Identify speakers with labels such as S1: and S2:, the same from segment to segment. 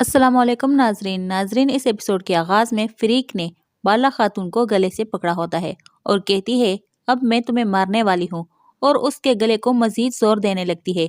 S1: अस्सलाम वालेकुम नाजरीन इस एपिसोड के आगाज में फरीक ने बाला खातून को गले से पकड़ा होता है और कहती है अब मैं तुम्हें मारने वाली हूँ और उसके गले को मजीद जोर देने लगती है,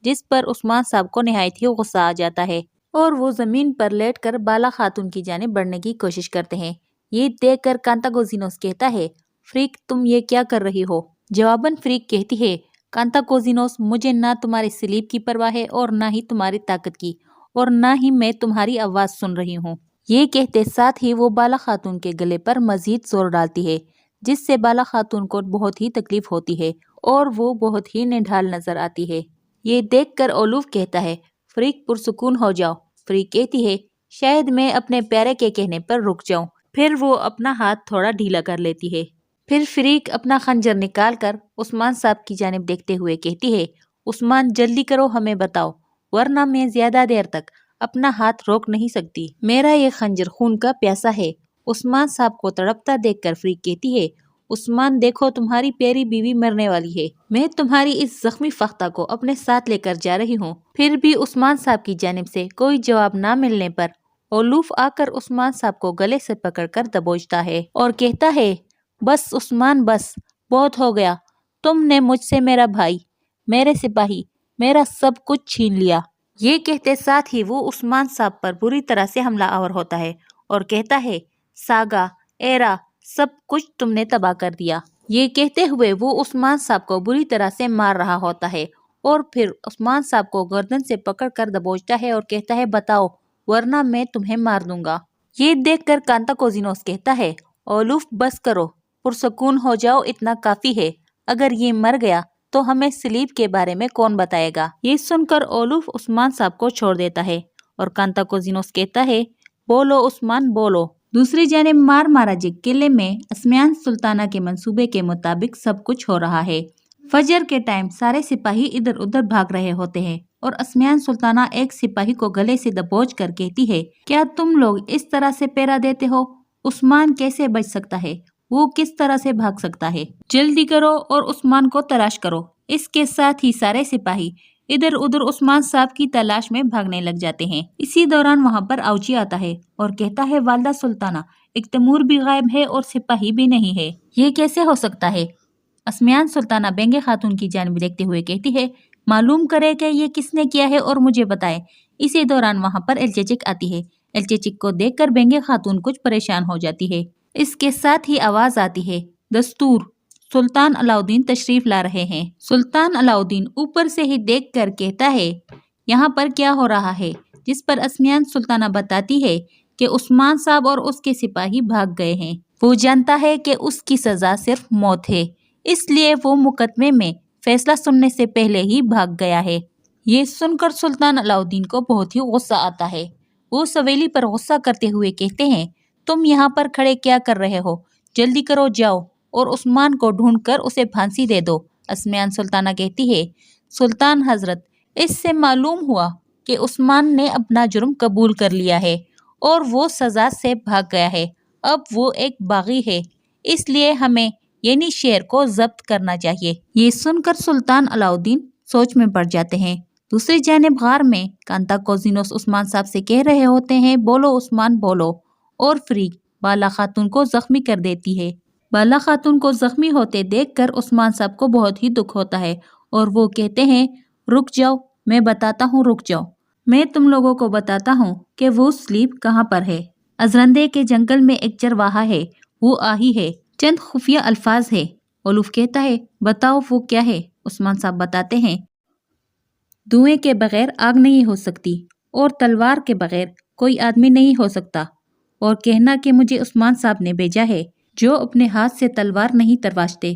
S1: जिस पर उस्मान साहब को निहायत ही गुस्सा आ जाता है और वो जमीन पर लेटकर बाला खातून की जानिब बढ़ने की कोशिश करते हैं। ये देखकर कांतागोजिनोस कहता है फरीक तुम ये क्या कर रही हो। जवाबन फरीक कहती है कांतागोजिनोस मुझे ना तुम्हारी सलीब की परवाह है और ना ही तुम्हारी ताकत की, और ना ही मैं तुम्हारी आवाज सुन रही हूँ। ये कहते साथ ही वो बाला खातून के गले पर मजीद जोर डालती है, जिससे बाला खातून को बहुत ही तकलीफ होती है और वो बहुत ही निढाल नजर आती है। ये देखकर ओलूफ कहता है फरीक पुरसुकून हो जाओ। फरीक कहती है शायद मैं अपने प्यारे के कहने पर रुक जाऊं। फिर वो अपना हाथ थोड़ा ढीला कर लेती है। फिर फरीक अपना खंजर निकाल कर उस्मान साहब की जानिब देखते हुए कहती है उस्मान जल्दी करो, हमें बताओ, वरना मैं ज्यादा देर तक अपना हाथ रोक नहीं सकती। मेरा ये खंजर खून का प्यासा है। उस्मान साहब को तड़पता देखकर फरीक कहती है उस्मान देखो तुम्हारी प्यारी बीवी मरने वाली है, मैं तुम्हारी इस जख्मी फख्ता को अपने साथ लेकर जा रही हूँ। फिर भी उस्मान साहब की जानिब से कोई जवाब ना मिलने पर ओलूफ आकर उस्मान साहब को गले से पकड़कर दबोचता है और कहता है बस उस्मान बस, बहुत हो गया। तुमने मुझसे मेरा भाई, मेरे सिपाही, मेरा सब कुछ छीन लिया। ये कहते साथ ही वो उस्मान साहब पर बुरी तरह से हमला आवर होता है और कहता है सागा, एरा, सब कुछ तुमने तबाह कर दिया। ये कहते हुए वो उस्मान साहब को बुरी तरह से मार रहा होता है और फिर उस्मान साहब को गर्दन से पकड़ कर दबोचता है और कहता है बताओ, वरना मैं तुम्हें मार दूंगा। ये देखकर कांतागोजिनोस कहता है ओलूफ बस करो, पुरसुकून हो जाओ, इतना काफी है। अगर ये मर गया तो हमें सलीब के बारे में कौन बताएगा। ये सुनकर ओलूफ उस्मान साहब को छोड़ देता है और कांतागोजिनोस कहता है बोलो उस्मान बोलो। दूसरी जानिब मारमाराजिक किले में अस्मियान सुल्ताना के मंसूबे के मुताबिक सब कुछ हो रहा है। फजर के टाइम सारे सिपाही इधर उधर भाग रहे होते हैं और अस्मियान सुल्ताना एक सिपाही को गले से दबोच कर कहती है क्या तुम लोग इस तरह से पहरा देते हो? उस्मान कैसे बच सकता है? वो किस तरह से भाग सकता है? जल्दी करो और उस्मान को तलाश करो। इसके साथ ही सारे सिपाही इधर उधर उस्मान साहब की तलाश में भागने लग जाते हैं। इसी दौरान वहां पर आउची आता है और कहता है वालदा सुल्ताना, एक तैमूर भी गायब है और सिपाही भी नहीं है, ये कैसे हो सकता है? अस्मियान सुल्ताना बेंगे खातून की जानिब देखते हुए कहती है मालूम करे कि ये किसने किया है और मुझे बताए। इसी दौरान वहां पर एलचेचिक आती है। एलचेचिक को देखकर बेंगे खातून कुछ परेशान हो जाती है। इसके साथ ही आवाज आती है दस्तूर, सुल्तान अलाउद्दीन तशरीफ ला रहे हैं। सुल्तान अलाउद्दीन ऊपर से ही देखकर कहता है यहाँ पर क्या हो रहा है, जिस पर अस्मियान सुल्ताना बताती है कि उस्मान साहब और उसके सिपाही भाग गए हैं। वो जानता है कि उसकी सजा सिर्फ मौत है, इसलिए वो मुकदमे में फैसला सुनने से पहले ही भाग गया है। ये सुनकर सुल्तान अलाउद्दीन को बहुत ही गुस्सा आता है। वो सवेली पर गुस्सा करते हुए कहते हैं तुम यहाँ पर खड़े क्या कर रहे हो, जल्दी करो जाओ और उस्मान को ढूंढकर उसे फांसी दे दो। अस्मियान सुल्ताना कहती है सुल्तान हजरत, इससे मालूम हुआ कि उस्मान ने अपना जुर्म कबूल कर लिया है और वो सजा से भाग गया है। अब वो एक बागी है, इसलिए हमें यानी शेर को जब्त करना चाहिए। ये सुनकर सुल्तान अलाउद्दीन सोच में पड़ जाते हैं। दूसरी जानिब गार में कांतागोजिनोस उस्मान साहब से कह रहे होते हैं बोलो उस्मान बोलो, और फरीक बाला खातून को जख्मी कर देती है। बाला खातून को जख्मी होते देखकर उस्मान साहब को बहुत ही दुख होता है और वो कहते हैं रुक जाओ, मैं बताता हूँ, रुक जाओ, मैं तुम लोगों को बताता हूँ कि वो सलीब कहाँ पर है। अजरंदे के जंगल में एक चरवाहा है, वो आही है, चंद खुफिया अल्फाज है। ओलूफ कहता है बताओ वो क्या है। उस्मान साहब बताते हैं धुएं के बगैर आग नहीं हो सकती और तलवार के बगैर कोई आदमी नहीं हो सकता, और कहना कि मुझे उस्मान साहब ने भेजा है जो अपने हाथ से तलवार नहीं तरवाशते।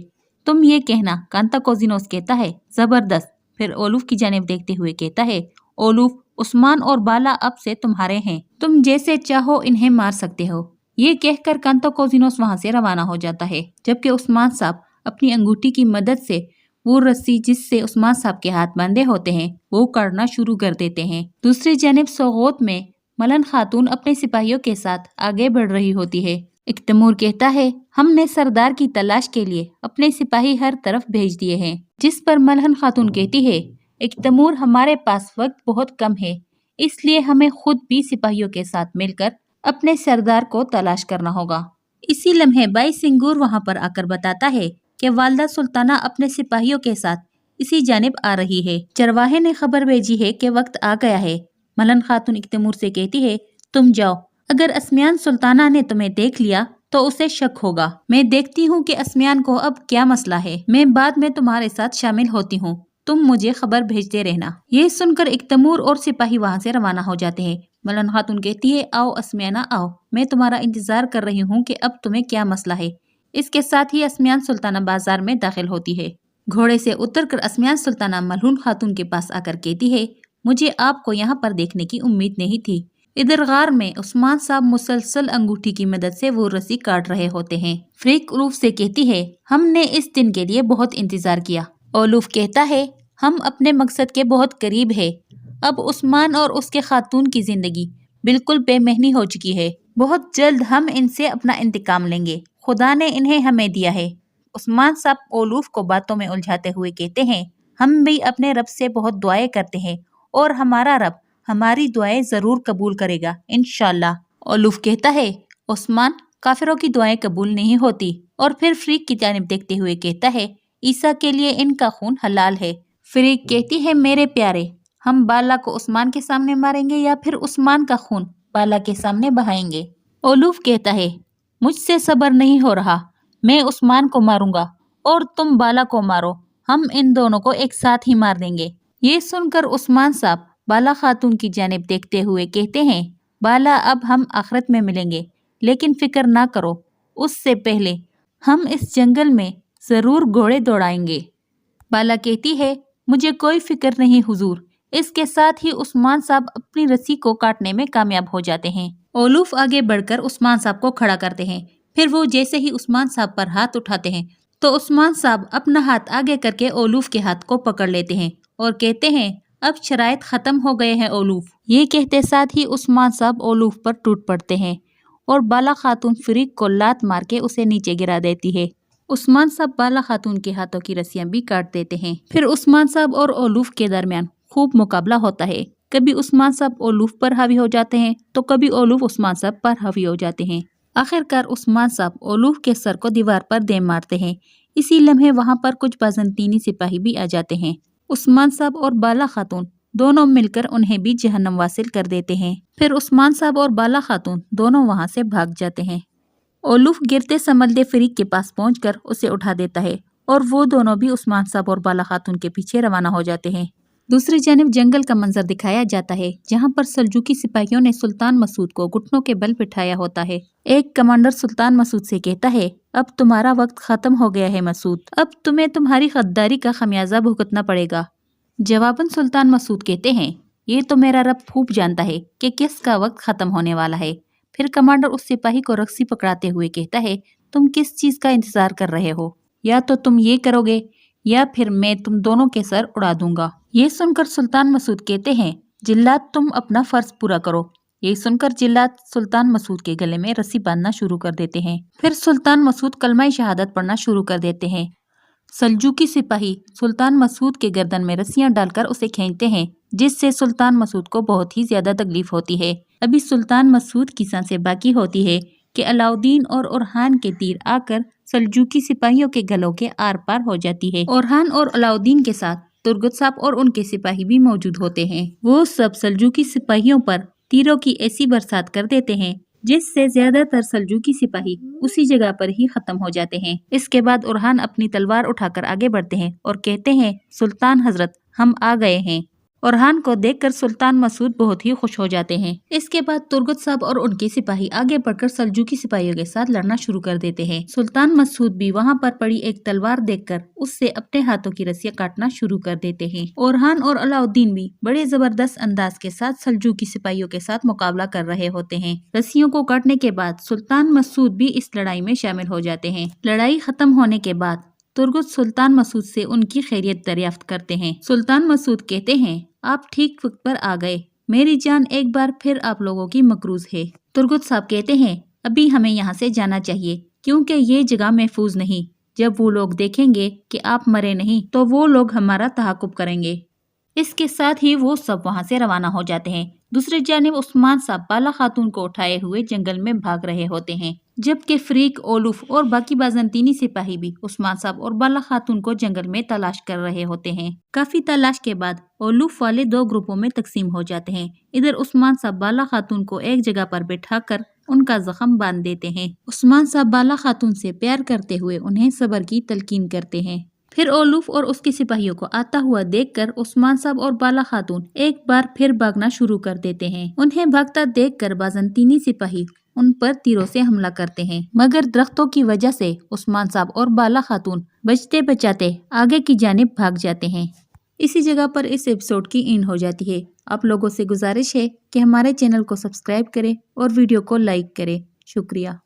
S1: तुम ये कहना। कांतागोजिनोस कहता है जबरदस्त। फिर ओलूफ की जानिब देखते हुए कहता है ओलूफ, उस्मान और बाला अब से तुम्हारे हैं, तुम जैसे चाहो इन्हें मार सकते हो। ये कहकर कांतागोजिनोस वहां से रवाना हो जाता है, जबकि उस्मान साहब अपनी अंगूठी की मदद से वो रस्सी जिससे उस्मान साहब के हाथ बंधे होते हैं वो काटना शुरू कर देते हैं। दूसरी जानिब सोगोत में मलन खातून अपने सिपाहियों के साथ आगे बढ़ रही होती है। एक तैमूर कहता है हमने सरदार की तलाश के लिए अपने सिपाही हर तरफ भेज दिए हैं, जिस पर मलहन खातून कहती है एक तैमूर, हमारे पास वक्त बहुत कम है, اس لیے ہمیں خود بھی سپاہیوں کے ساتھ مل کر اپنے سردار کو تلاش کرنا ہوگا۔ اسی لمحے بھائی سنگور وہاں پر آ کر بتاتا ہے کہ والدہ سلطانہ اپنے سپاہیوں کے ساتھ اسی جانب آ رہی ہے۔ چرواہے نے خبر بھیجی ہے کہ وقت آ گیا ہے۔ ملن خاتون اکتمور سے کہتی ہے تم جاؤ، اگر اسمیان سلطانہ نے تمہیں دیکھ لیا تو اسے شک ہوگا۔ میں دیکھتی ہوں کہ اسمیان کو اب کیا مسئلہ ہے، میں بعد میں تمہارے ساتھ شامل ہوتی ہوں، تم مجھے خبر بھیجتے رہنا۔ یہ سن کر اکتمور اور سپاہی وہاں سے روانہ ہو جاتے ہیں۔ ملن خاتون کہتی ہے آؤ اسمیانہ آؤ، میں تمہارا انتظار کر رہی ہوں کہ اب تمہیں کیا مسئلہ ہے۔ اس کے ساتھ ہی اسمیان سلطانہ بازار میں داخل ہوتی ہے۔ گھوڑے سے اتر کر اسمیان سلطانہ ملعون خاتون کے پاس آ کر کہتی ہے مجھے آپ کو یہاں پر دیکھنے کی امید نہیں تھی۔ ادھر غار میں عثمان صاحب مسلسل انگوٹھی کی مدد سے وہ رسی کاٹ رہے ہوتے ہیں۔ فریق الوف سے کہتی ہے ہم نے اس دن کے لیے بہت انتظار کیا۔ اولوف کہتا ہے ہم اپنے مقصد کے بہت قریب ہے۔ اب عثمان اور اس کے خاتون کی زندگی بالکل بے معنی ہو چکی ہے۔ بہت جلد ہم ان سے اپنا انتقام لیں گے، خدا نے انہیں ہمیں دیا ہے۔ عثمان صاحب اولوف کو باتوں میں الجھاتے ہوئے کہتے ہیں ہم بھی اپنے رب سے بہت دعائیں کرتے ہیں اور ہمارا رب ہماری دعائیں ضرور قبول کرے گا انشاءاللہ۔ اولوف کہتا ہے عثمان کافروں کی دعائیں قبول نہیں ہوتی، اور پھر فریق کی جانب دیکھتے ہوئے کہتا ہے عیسیٰ کے لیے ان کا خون حلال ہے۔ فریق کہتی ہے میرے پیارے، ہم بالا کو عثمان کے سامنے ماریں گے یا پھر عثمان کا خون بالا کے سامنے بہائیں گے؟ اولوف کہتا ہے مجھ سے صبر نہیں ہو رہا، میں عثمان کو ماروں گا اور تم بالا کو مارو، ہم ان دونوں کو ایک ساتھ ہی مار دیں گے۔ یہ سن کر عثمان صاحب بالا خاتون کی جانب دیکھتے ہوئے کہتے ہیں بالا اب ہم آخرت میں ملیں گے، لیکن فکر نہ کرو، اس سے پہلے ہم اس جنگل میں ضرور گھوڑے دوڑائیں گے۔ بالا کہتی ہے مجھے کوئی فکر نہیں حضور۔ اس کے ساتھ ہی عثمان صاحب اپنی رسی کو کاٹنے میں کامیاب ہو جاتے ہیں۔ اولوف آگے بڑھ کر عثمان صاحب کو کھڑا کرتے ہیں، پھر وہ جیسے ہی عثمان صاحب پر ہاتھ اٹھاتے ہیں تو عثمان صاحب اپنا ہاتھ آگے کر کے اولوف کے ہاتھ کو پکڑ لیتے ہیں اور کہتے ہیں اب شرائط ختم ہو گئے ہیں اولوف۔ یہ کہتے ساتھ ہی عثمان صاحب اولوف پر ٹوٹ پڑتے ہیں اور بالا خاتون فریق کو لات مار کے اسے نیچے گرا دیتی ہے۔ عثمان صاحب بالا خاتون کے ہاتھوں کی رسیاں بھی کاٹ دیتے ہیں۔ پھر عثمان صاحب اور اولوف کے درمیان خوب مقابلہ ہوتا ہے، کبھی عثمان صاحب اولوف پر حاوی ہو جاتے ہیں تو کبھی اولوف عثمان صاحب پر حاوی ہو جاتے ہیں۔ آخر کار عثمان صاحب اولوف کے سر کو دیوار پر دے مارتے ہیں۔ اسی لمحے وہاں پر کچھ بازنطینی سپاہی بھی آ جاتے ہیں۔ عثمان صاحب اور بالا خاتون دونوں مل کر انہیں بھی جہنم واصل کر دیتے ہیں۔ پھر عثمان صاحب اور بالا خاتون دونوں وہاں سے بھاگ جاتے ہیں۔ اولوف گرتے سنبھلتے فریق کے پاس پہنچ کر اسے اٹھا دیتا ہے اور وہ دونوں بھی عثمان صاحب اور بالا خاتون کے پیچھے روانہ ہو جاتے ہیں۔ دوسری جانب جنگل کا منظر دکھایا جاتا ہے جہاں پر سلجوقی سپاہیوں نے سلطان مسعود کو گھٹنوں کے بل بٹھایا ہوتا ہے۔ ایک کمانڈر سلطان مسعود سے کہتا ہے اب تمہارا وقت ختم ہو گیا ہے مسعود، اب تمہیں تمہاری غداری کا خمیازہ بھگتنا پڑے گا۔ جواباً سلطان مسعود کہتے ہیں یہ تو میرا رب خوب جانتا ہے کہ کس کا وقت ختم ہونے والا ہے۔ پھر کمانڈر اس سپاہی کو رسی پکڑاتے ہوئے کہتا ہے تم کس چیز کا انتظار کر رہے ہو؟ یا تو تم یہ کرو گے یا پھر میں تم دونوں کے سر اڑا دوں گا۔ یہ سن کر سلطان مسعود کہتے ہیں جلاد تم اپنا فرض پورا کرو۔ یہ سن کر جلاد سلطان مسعود کے گلے میں رسی باندھنا شروع کر دیتے ہیں۔ پھر سلطان مسعود کلمہ شہادت پڑھنا شروع کر دیتے ہیں۔ سلجوقی سپاہی سلطان مسعود کے گردن میں رسیاں ڈال کر اسے کھینچتے ہیں، جس سے سلطان مسعود کو بہت ہی زیادہ تکلیف ہوتی ہے۔ ابھی سلطان مسعود کی سانسیں باقی ہوتی ہے کہ علاؤدین اور اورحان کے تیر آ کر سلجوقی سپاہیوں کے گلوں کے آر پار ہو جاتی ہے۔ اورحان اور علاؤدین کے ساتھ ترگت صاحب اور ان کے سپاہی بھی موجود ہوتے ہیں۔ وہ سب سلجوقی سپاہیوں پر تیروں کی ایسی برسات کر دیتے ہیں جس سے زیادہ تر سلجوقی سپاہی اسی جگہ پر ہی ختم ہو جاتے ہیں۔ اس کے بعد اورحان اپنی تلوار اٹھا کر آگے بڑھتے ہیں اور کہتے ہیں سلطان حضرت ہم آ گئے ہیں۔ اورحان کو دیکھ کر سلطان مسعود بہت ہی خوش ہو جاتے ہیں۔ اس کے بعد ترگت صاحب اور ان کے سپاہی آگے بڑھ کر سلجوقی سپاہیوں کے ساتھ لڑنا شروع کر دیتے ہیں۔ سلطان مسعود بھی وہاں پر پڑی ایک تلوار دیکھ کر اس سے اپنے ہاتھوں کی رسیاں کاٹنا شروع کر دیتے ہیں۔ اورحان اور علاؤدین بھی بڑے زبردست انداز کے ساتھ سلجوقی سپاہیوں کے ساتھ مقابلہ کر رہے ہوتے ہیں۔ رسیوں کو کاٹنے کے بعد سلطان مسعود بھی اس لڑائی میں شامل ہو جاتے ہیں۔ لڑائی ختم ہونے کے بعد ترگت سلطان مسعود سے ان کی خیریت دریافت کرتے ہیں۔ سلطان مسعود کہتے ہیں آپ ٹھیک وقت پر آ گئے، میری جان ایک بار پھر آپ لوگوں کی مقروض ہے۔ ترگت صاحب کہتے ہیں ابھی ہمیں یہاں سے جانا چاہیے کیونکہ یہ جگہ محفوظ نہیں، جب وہ لوگ دیکھیں گے کہ آپ مرے نہیں تو وہ لوگ ہمارا تعاقب کریں گے۔ इसके साथ ही वो सब वहाँ से रवाना हो जाते हैं। दूसरी जानिब उस्मान साहब बाला खातून को उठाए हुए जंगल में भाग रहे होते हैं, जबकि फरीक, ओलूफ और बाकी बाज़ंतीनी सिपाही भी उस्मान साहब और बाला खातून को जंगल में तलाश कर रहे होते हैं। काफी तलाश के बाद ओलूफ वाले दो ग्रुपों में तकसीम हो जाते हैं। इधर उस्मान साहब बाला खातून को एक जगह पर बैठाकर उनका जख्म बांध देते हैं। उस्मान साहब बाला खातून से प्यार करते हुए उन्हें सब्र की तलकीन करते हैं। फिर ओलूफ और उसके सिपाहियों को आता हुआ देखकर उस्मान साहब और बाला खातून एक बार फिर भागना शुरू कर देते हैं। उन्हें भागता देखकर बाज़ंतीनी सिपाही उन पर तीरों से हमला करते हैं, मगर दरख्तों की वजह से उस्मान साहब और बाला खातून बचते बचाते आगे की जानिब भाग जाते हैं। इसी जगह पर इस एपिसोड की एंड हो जाती है। आप लोगों से गुजारिश है कि हमारे चैनल को सब्सक्राइब करें और वीडियो को लाइक करें। शुक्रिया।